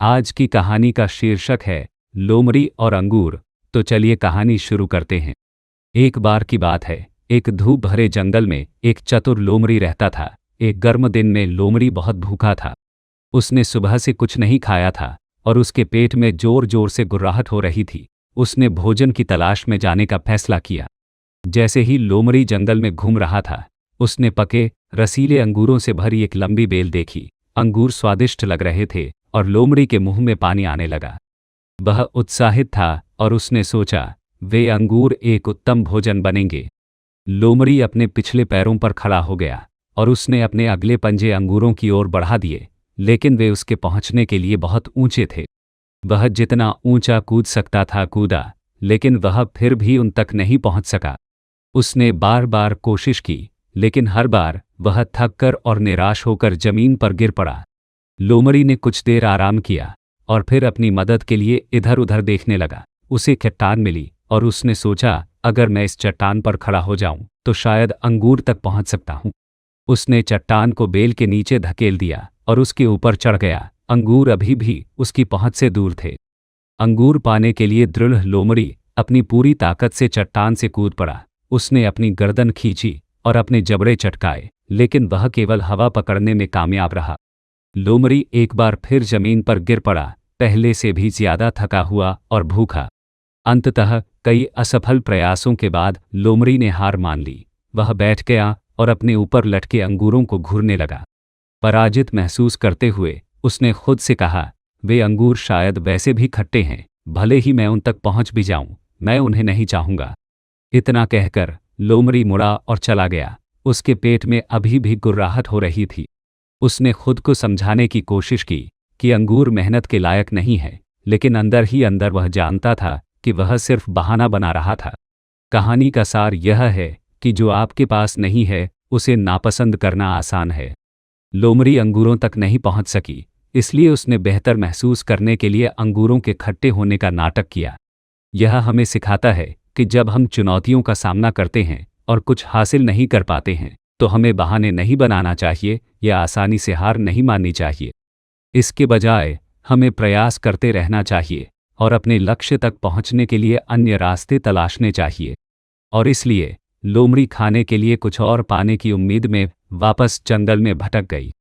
आज की कहानी का शीर्षक है लोमड़ी और अंगूर। तो चलिए कहानी शुरू करते हैं। एक बार की बात है, एक धूप भरे जंगल में एक चतुर लोमड़ी रहता था। एक गर्म दिन में लोमड़ी बहुत भूखा था। उसने सुबह से कुछ नहीं खाया था और उसके पेट में जोर जोर से गुर्राहट हो रही थी। उसने भोजन की तलाश में जाने का फैसला किया। जैसे ही लोमड़ी जंगल में घूम रहा था, उसने पके रसीले अंगूरों से भरी एक लंबी बेल देखी। अंगूर स्वादिष्ट लग रहे थे और लोमड़ी के मुंह में पानी आने लगा। वह उत्साहित था और उसने सोचा, वे अंगूर एक उत्तम भोजन बनेंगे। लोमड़ी अपने पिछले पैरों पर खड़ा हो गया और उसने अपने अगले पंजे अंगूरों की ओर बढ़ा दिए, लेकिन वे उसके पहुंचने के लिए बहुत ऊंचे थे। वह जितना ऊंचा कूद सकता था कूदा, लेकिन वह फिर भी उन तक नहीं पहुंच सका। उसने बार बार कोशिश की, लेकिन हर बार वह थककर और निराश होकर जमीन पर गिर पड़ा। लोमड़ी ने कुछ देर आराम किया और फिर अपनी मदद के लिए इधर उधर देखने लगा। उसे चट्टान मिली और उसने सोचा, अगर मैं इस चट्टान पर खड़ा हो जाऊं तो शायद अंगूर तक पहुंच सकता हूं। उसने चट्टान को बेल के नीचे धकेल दिया और उसके ऊपर चढ़ गया। अंगूर अभी भी उसकी पहुंच से दूर थे। अंगूर पाने के लिए दृढ़ लोमड़ी अपनी पूरी ताकत से चट्टान से कूद पड़ा। उसने अपनी गर्दन खींची और अपने जबड़े चटकाए, लेकिन वह केवल हवा पकड़ने में कामयाब रहा। लोमड़ी एक बार फिर जमीन पर गिर पड़ा, पहले से भी ज्यादा थका हुआ और भूखा। अंततः कई असफल प्रयासों के बाद लोमड़ी ने हार मान ली। वह बैठ गया और अपने ऊपर लटके अंगूरों को घूरने लगा। पराजित महसूस करते हुए उसने खुद से कहा, वे अंगूर शायद वैसे भी खट्टे हैं, भले ही मैं उन तक पहुंच भी जाऊं, मैं उन्हें नहीं चाहूंगा। इतना कहकर लोमड़ी मुड़ा और चला गया। उसके पेट में अभी भी गुर्राहट हो रही थी। उसने खुद को समझाने की कोशिश की कि अंगूर मेहनत के लायक नहीं है, लेकिन अंदर ही अंदर वह जानता था कि वह सिर्फ बहाना बना रहा था। कहानी का सार यह है कि जो आपके पास नहीं है उसे नापसंद करना आसान है। लोमड़ी अंगूरों तक नहीं पहुंच सकी, इसलिए उसने बेहतर महसूस करने के लिए अंगूरों के खट्टे होने का नाटक किया। यह हमें सिखाता है कि जब हम चुनौतियों का सामना करते हैं और कुछ हासिल नहीं कर पाते हैं, तो हमें बहाने नहीं बनाना चाहिए या आसानी से हार नहीं माननी चाहिए। इसके बजाय हमें प्रयास करते रहना चाहिए और अपने लक्ष्य तक पहुंचने के लिए अन्य रास्ते तलाशने चाहिए। और इसलिए लोमड़ी खाने के लिए कुछ और पाने की उम्मीद में वापस जंगल में भटक गई।